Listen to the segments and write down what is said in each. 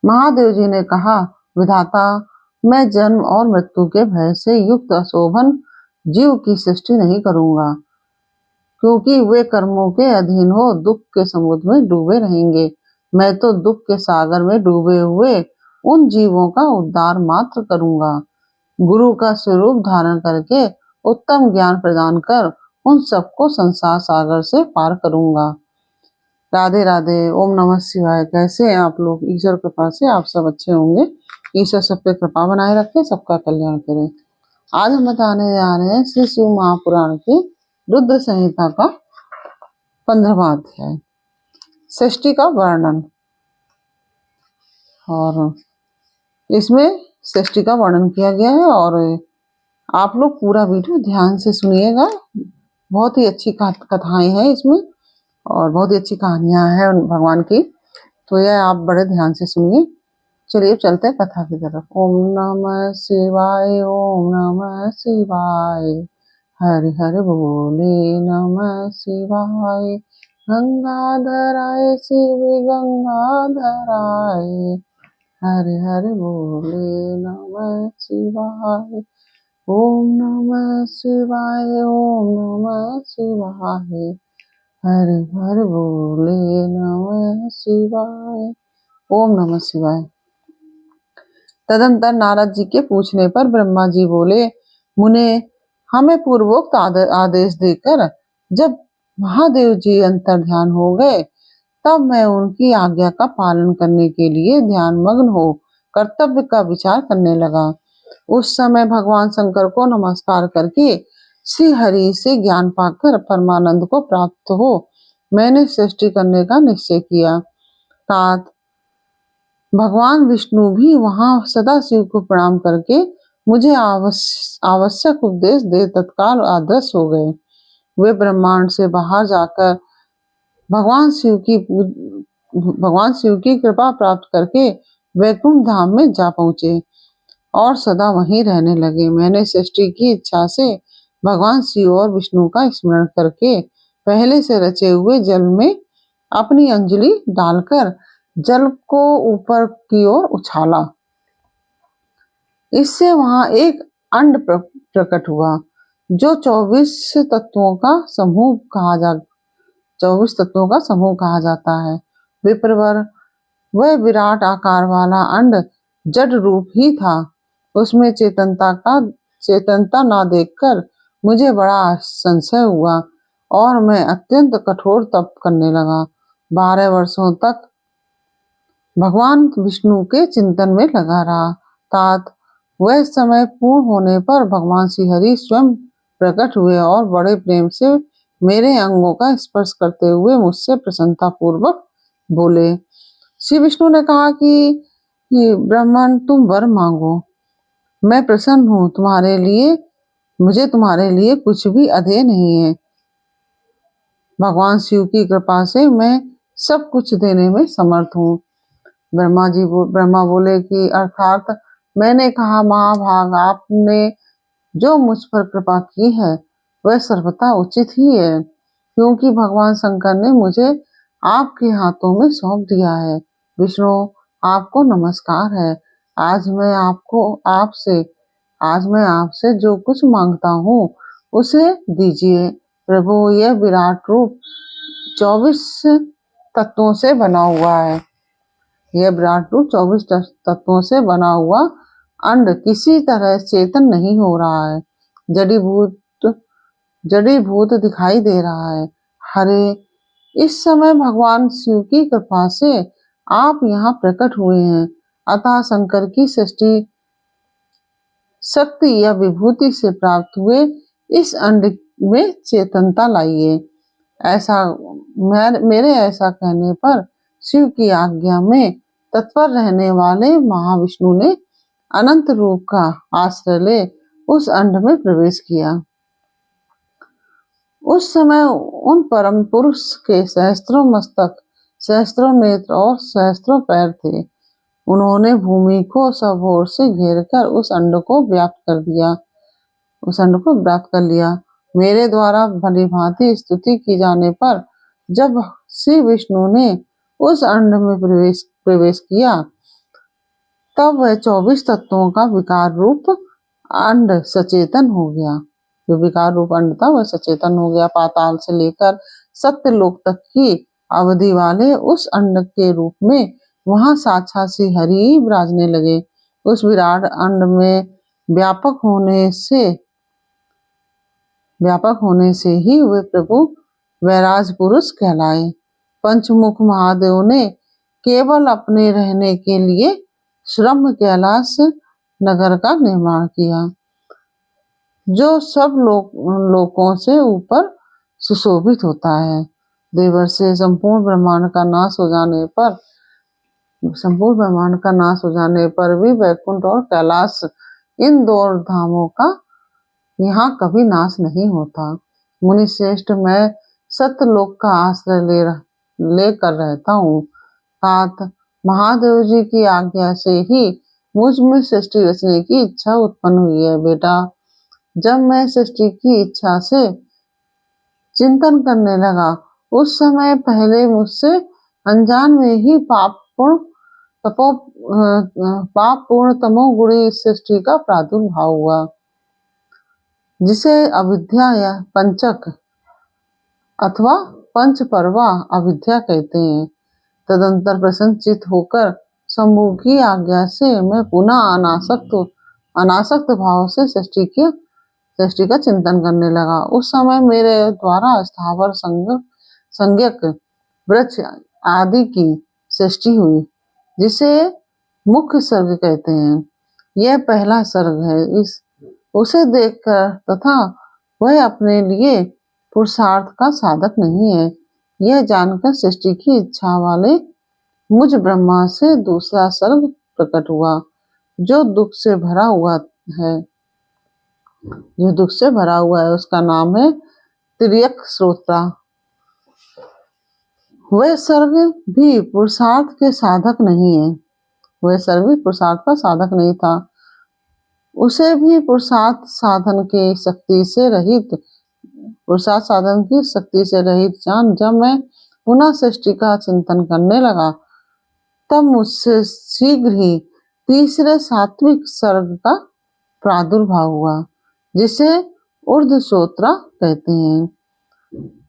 महादेव जी ने कहा, विधाता, मैं जन्म और मृत्यु के भय से युक्त अशोभन जीव की सृष्टि नहीं करूंगा, क्योंकि वे कर्मों के अधीन हो दुख के समुद्र में डूबे रहेंगे। मैं तो दुख के सागर में डूबे हुए उन जीवों का उद्धार मात्र करूंगा। गुरु का स्वरूप धारण करके उत्तम ज्ञान प्रदान कर उन सबको संसार सागर से पार करूंगा। राधे राधे। ओम नमः शिवाय। कैसे हैं आप लोग? ईश्वर कृपा से आप सब अच्छे होंगे। ईश्वर सब पे कृपा बनाए रखे, सबका कल्याण करे। आज हम बताने जा रहे हैं श्री शिव महापुराण के रुद्र संहिता का 15वां अध्याय, सृष्टि का वर्णन। और इसमें सृष्टि का वर्णन किया गया है और आप लोग पूरा वीडियो ध्यान से सुनिएगा। बहुत ही अच्छी कथाएं हैं इसमें और बहुत ही अच्छी कहानियां हैं भगवान की, तो यह आप बड़े ध्यान से सुनिए। चलिए चलते हैं कथा की तरफ। ओम नमः शिवाय, ओम नमः शिवाय, हरि हरि बोले नमः शिवाय। गंगाधराय शिव गंगाधराय, हरि हरि बोले नमः शिवाय। ओम नमः शिवाय, ओम नमः शिवाय, हरि हरि बोले नमः शिवाय। ओम नमः शिवाय। तदंतर नारद जी के पूछने पर ब्रह्मा जी बोले, मुने, हमें पूर्वोक्त आदेश देकर जब महादेव जी अंतर ध्यान हो गए, तब मैं उनकी आज्ञा का पालन करने के लिए ध्यान मग्न हो कर्तव्य का विचार करने लगा। उस समय भगवान शंकर को नमस्कार करके श्री हरि से ज्ञान पाकर परमानंद को प्राप्त हो मैंने सृष्टि करने का निश्चय किया। तात भगवान विष्णु भी वहां सदा शिव को प्रणाम करके मुझे आवश्यक उपदेश दे तत्काल अदृश्य हो गए। वे ब्रह्मांड से बाहर जाकर भगवान शिव की कृपा प्राप्त करके वैकुंठ धाम में जा पहुंचे और सदा वहीं रहने लगे। मैंने सृष्टि की इच्छा से भगवान शिव और विष्णु का स्मरण करके पहले से रचे हुए जल में अपनी अंजलि डालकर जल को ऊपर की ओर उछाला। इससे वहां एक अंड प्रकट हुआ जो 24 तत्वों का समूह कहा जाता है। विप्रवर वह विराट आकार वाला अंड जड़ रूप ही था। उसमें चेतनता ना देखकर मुझे बड़ा संशय हुआ और मैं अत्यंत कठोर तप करने लगा। 12 वर्षों तक भगवान विष्णु के चिंतन में लगा रहा। तात वह समय पूर्ण होने पर भगवान श्री हरि स्वयं प्रकट हुए और बड़े प्रेम से मेरे अंगों का स्पर्श करते हुए मुझसे प्रसन्नता पूर्वक बोले। श्री विष्णु ने कहा कि ब्राह्मण, तुम वर मांगो, मैं प्रसन्न हूँ। मुझे तुम्हारे लिए कुछ भी अधेय नहीं है। भगवान शिव की कृपा से मैं सब कुछ देने में समर्थ हूँ। ब्रह्मा बोले कि अर्थात मैंने कहा, महाभाग, आपने जो मुझ पर कृपा की है वह सर्वथा उचित ही है, क्योंकि भगवान शंकर ने मुझे आपके हाथों में सौंप दिया है। विष्णु, आपको नमस्कार है। आज मैं आपसे जो कुछ मांगता हूँ उसे दीजिए। प्रभु, यह विराट रूप 24 तत्वों से बना हुआ है। यह विराट रूप 24 तत्वों से बना हुआ अंड किसी तरह चेतन नहीं हो रहा है, जड़ीभूत दिखाई दे रहा है। हरे, इस समय भगवान शिव की कृपा से आप यहाँ प्रकट हुए हैं, अतः शंकर की सृष्टि शक्ति या विभूति से प्राप्त हुए इस अंड में चेतनता लाइए। मेरे ऐसा कहने पर शिव की आज्ञा में तत्पर रहने वाले महाविष्णु ने अनंत रूप का आश्रय ले उस अंड में प्रवेश किया। उस समय उन परम पुरुष के सहस्त्रों मस्तक, सहस्त्रों नेत्र और सहस्त्रों पैर थे। उन्होंने भूमि को सब ओर से घेरकर उस अंड को व्याप्त कर लिया। मेरे द्वारा भली भांति स्तुति की जाने पर जब श्री विष्णु ने उस अंड में प्रवेश किया तब वह 24 तत्वों का विकार रूप अंड सचेतन हो गया। जो विकार रूप अंड था वह सचेतन हो गया। पाताल से लेकर सत्यलोक तक की अवधि वाले उस अंड के रूप में वहां साक्षात श्री हरि ही विराजने लगे। उस विराट अंड में व्यापक होने से ही वे प्रभु वैराज पुरुष कहलाए। पंचमुख महादेव ने केवल अपने रहने के लिए श्रम कैलाश नगर का निर्माण किया, जो सब लोकों से ऊपर सुशोभित होता है। देवर से संपूर्ण ब्रह्मांड का नाश हो जाने पर भी वैकुंठ और कैलाश इन दो धामों का यहाँ कभी नाश नहीं होता। मुनि श्रेष्ठ, मैं सत्यलोक का आश्रय लेकर रहता हूँ। महादेव जी की आज्ञा से ही मुझ में सृष्टि रचने की इच्छा उत्पन्न हुई है। बेटा, जब मैं सृष्टि की इच्छा से चिंतन करने लगा, उस समय पहले मुझसे अनजान में ही पाप पूर्ण तमोगुणी सृष्टि का प्रादुर्भाव हुआ, जिसे अविद्या या पंचक अथवा पंचपर्वा अविद्या कहते हैं। तदंतर प्रसन्नचित्त होकर शंभु की आज्ञा से मैं पुनः अनासक्त भाव से सृष्टि का चिंतन करने लगा। उस समय मेरे द्वारा स्थावर संज्ञक वृक्ष आदि की सृष्टि हुई, जिसे मुख्य सर्ग कहते हैं। यह पहला सर्ग है। उसे देखकर तथा वह अपने लिए पुरुषार्थ का साधक नहीं है, यह जानकर सृष्टि की इच्छा वाले मुझ ब्रह्मा से दूसरा सर्ग प्रकट हुआ, जो दुख से भरा हुआ है। उसका नाम है तिर्यक श्रोत्रा। वह सर्ग भी पुरुषार्थ का साधक नहीं था। उसे भी पुरुषार्थ साधन की शक्ति से रहित जान जब मैं पुनः सृष्टि का चिंतन करने लगा, तब मुझसे शीघ्र ही तीसरे सात्विक सर्ग का प्रादुर्भाव हुआ, जिसे ऊर्ध्वश्रोत्रा कहते हैं।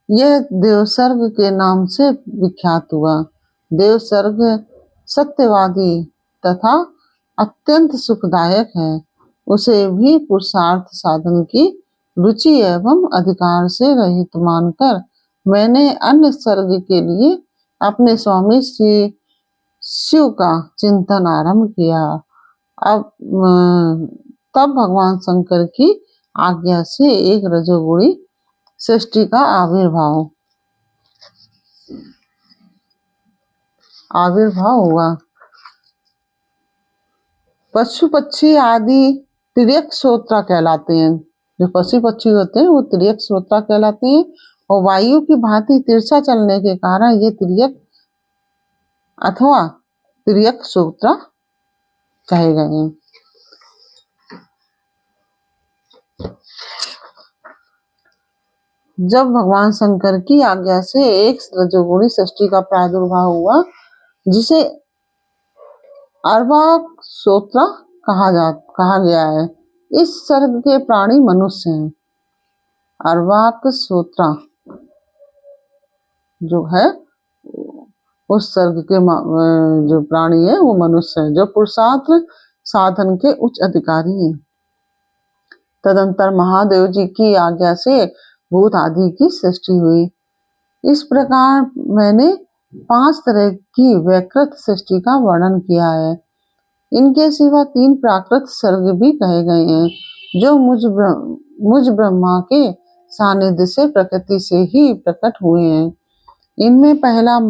यह देवसर्ग के नाम से विख्यात हुआ। देवसर्ग सत्यवादी तथा अत्यंत सुखदायक है। उसे भी पुरुषार्थ साधन की रुचि एवं अधिकार से रहित मानकर मैंने अन्य सर्ग के लिए अपने स्वामी श्री शिव का चिंतन आरंभ किया। तब भगवान शंकर की आज्ञा से एक रजोगुणी सृष्टि का आविर्भाव हुआ। पशु पक्षी आदि तिर्यक श्रोत्रा कहलाते हैं। जो पशु पक्षी होते हैं वो तिर्यक श्रोत्रा कहलाते हैं, और वायु की भांति तिरछा चलने के कारण ये तिर्यक अथवा तिर्यक श्रोत्रा कहे गए हैं। जब भगवान शंकर की आज्ञा से एक रजोगुणी सृष्टि का प्रादुर्भाव हुआ, जिसे अर्वाक श्रोत्रा कहा गया है। इस सर्ग के प्राणी मनुष्य हैं। अर्वाक श्रोत्रा जो है उस सर्ग के जो प्राणी है वो मनुष्य है, जो पुरुषार्थ साधन के उच्च अधिकारी हैं। तदंतर महादेव जी की आज्ञा से भूत आदि की सृष्टि हुई। इस प्रकार मैंने 5 तरह की वैकृत सृष्टि का वर्णन किया है। इनके सिवा 3 प्राकृत सर्ग भी कहे गए हैं, जो मुझ ब्रह्मा के सानिध्य से प्रकृति से ही प्रकट हुए हैं। इनमें पहला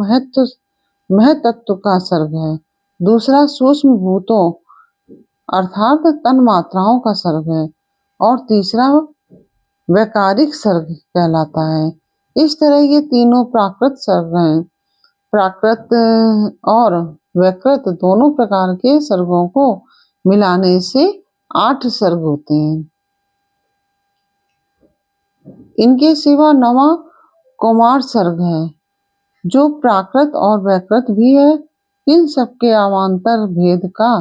महतत्व का सर्ग है, दूसरा सूक्ष्म भूतों अर्थात तन मात्राओं का सर्ग है, और तीसरा वैकारिक सर्ग कहलाता है। इस तरह ये तीनों प्राकृत सर्ग हैं। प्राकृत और वैकृत दोनों प्रकार के सर्गों को मिलाने से 8 सर्ग होते हैं। इनके सिवा 9वां कौमार सर्ग है, जो प्राकृत और वैकृत भी है। इन सबके अवान्तर भेद का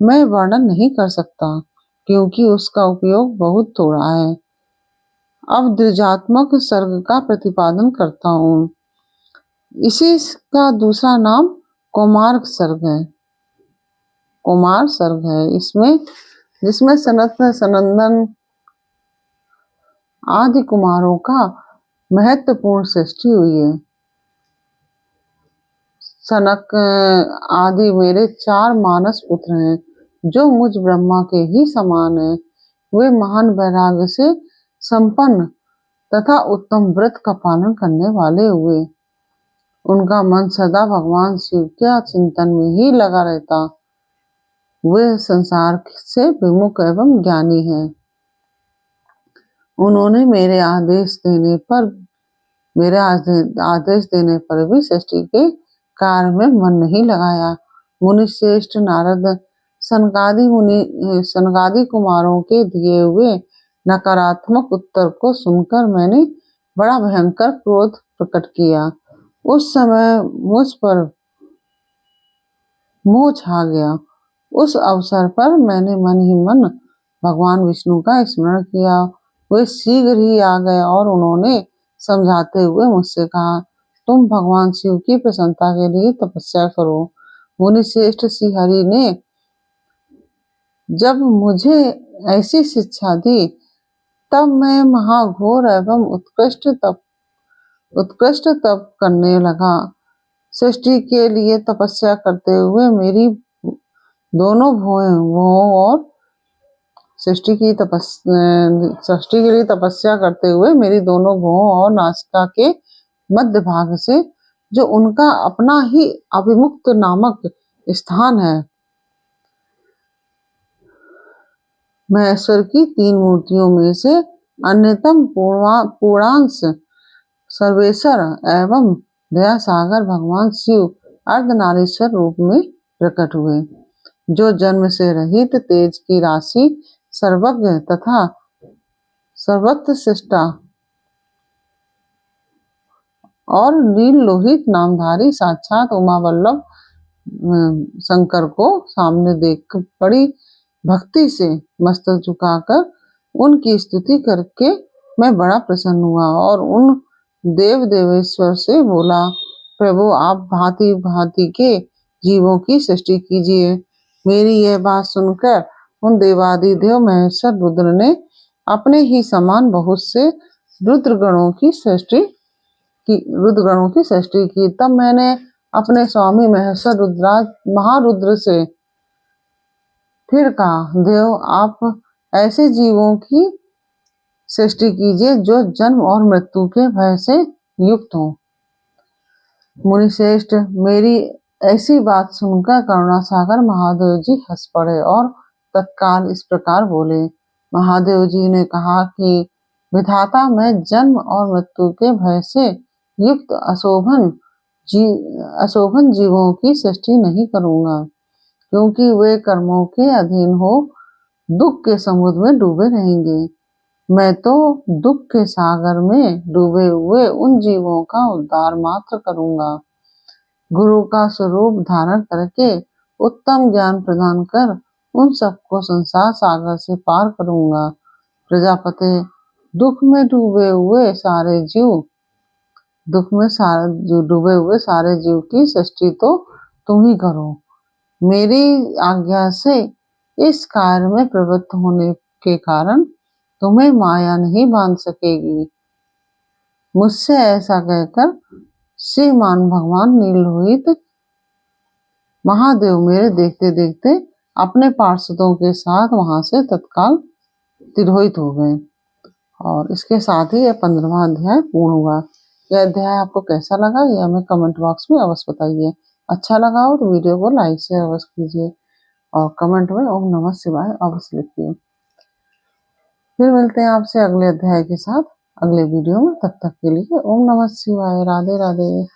मैं वर्णन नहीं कर सकता, क्योंकि उसका उपयोग बहुत थोड़ा है। अब द्विजात्मक सर्ग का प्रतिपादन करता हूँ। इसी का दूसरा नाम कौमार सर्ग है। कौमार सर्ग है जिसमें सनत सनंदन आदि कुमारों का महत्वपूर्ण सृष्टि हुई है। सनक आदि मेरे 4 मानस पुत्र हैं, जो मुझ ब्रह्मा के ही समान हैं। वे महान वैराग्य से संपन्न तथा उत्तम व्रत का पालन करने वाले हुए। उनका मन सदा भगवान शिव के चिंतन में ही लगा रहता। वे संसार से विमुख एवं ज्ञानी हैं। उन्होंने मेरे आदेश देने पर भी सृष्टि के कार्य में मन नहीं लगाया। मुनि श्रेष्ठ नारद सनकादि कुमारों के दिए हुए नकारात्मक उत्तर को सुनकर मैंने बड़ा भयंकर क्रोध प्रकट किया। उस समय मुझ पर मोह छा गया। उस अवसर पर मैंने मन ही मन भगवान विष्णु का स्मरण किया। वे शीघ्र ही आ गए और उन्होंने समझाते हुए मुझसे कहा, तुम भगवान शिव की प्रसन्नता के लिए तपस्या करो। मुनि श्रेष्ठ श्री हरि ने जब मुझे ऐसी शिक्षा दी, तब मैं महाघोर एवं उत्कृष्ट तप करने लगा। सृष्टि के लिए तपस्या करते हुए मेरी दोनों भुवों और सृष्टि के लिए तपस्या करते हुए मेरी दोनों भुवों और नासिका के मध्य भाग से, जो उनका अपना ही अभिमुक्त नामक स्थान है, महेश्वर की 3 मूर्तियों में से अन्यतम पूर्णांश सर्वेश्वर एवं दया सागर भगवान शिव अर्धनारीश्वर रूप में प्रकट हुए, जो जन्म से रहित तेज की राशि, सर्वज्ञ तथा सर्वत्र सृष्टा और नील लोहित नामधारी साक्षात उमा वल्लभ शंकर को सामने देख बड़ी भक्ति से मस्तक झुकाकर उनकी स्तुति करके मैं बड़ा प्रसन्न हुआ और उन देव देवेश्वर से बोला, प्रभु आप भांति भांति के जीवों की सृष्टि कीजिए। मेरी यह बात सुनकर उन देवादिदेव महेश्वर रुद्र ने अपने ही समान बहुत से रुद्रगणों की सृष्टि की। तब मैंने अपने स्वामी महेश्वर रुद्राज महारुद्र से फिर कहा, देव आप ऐसे जीवों की सृष्टि कीजिए जो जन्म और मृत्यु के भय से युक्त हो। मुनिश्रेष्ठ मेरी ऐसी बात सुनकर करुणासागर महादेव जी हंस पड़े और तत्काल इस प्रकार बोले। महादेव जी ने कहा कि विधाता, मैं जन्म और मृत्यु के भय से युक्त अशोभन जीवों की सृष्टि नहीं करूंगा, क्योंकि वे कर्मों के अधीन हो दुख के समुद्र में डूबे रहेंगे। मैं तो दुख के सागर में डूबे हुए उन जीवों का उद्धार मात्र करूंगा। गुरु का स्वरूप धारण करके उत्तम ज्ञान प्रदान कर उन सबको संसार सागर से पार करूंगा। प्रजापति, दुख में डूबे हुए सारे जीव की सृष्टि तो तुम ही करो। मेरी आज्ञा से इस कार्य में प्रवृत्त होने के कारण तुम्हें माया नहीं बांध सकेगी। मुझसे ऐसा कहकर श्रीमान भगवान नीललोहित महादेव मेरे देखते देखते अपने पार्षदों के साथ वहां से तत्काल तिरोहित हो गए। और इसके साथ ही यह 15वां अध्याय पूर्ण हुआ। यह अध्याय आपको कैसा लगा यह हमें कमेंट बॉक्स में अवश्य बताइए। अच्छा लगा हो तो वीडियो को लाइक शेयर अवश्य कीजिए और कमेंट में ओम नमः शिवाय अवश्य लिखिए। फिर मिलते हैं आपसे अगले अध्याय के साथ अगले वीडियो में। तब तक के लिए ओम नमः शिवाय। राधे राधे।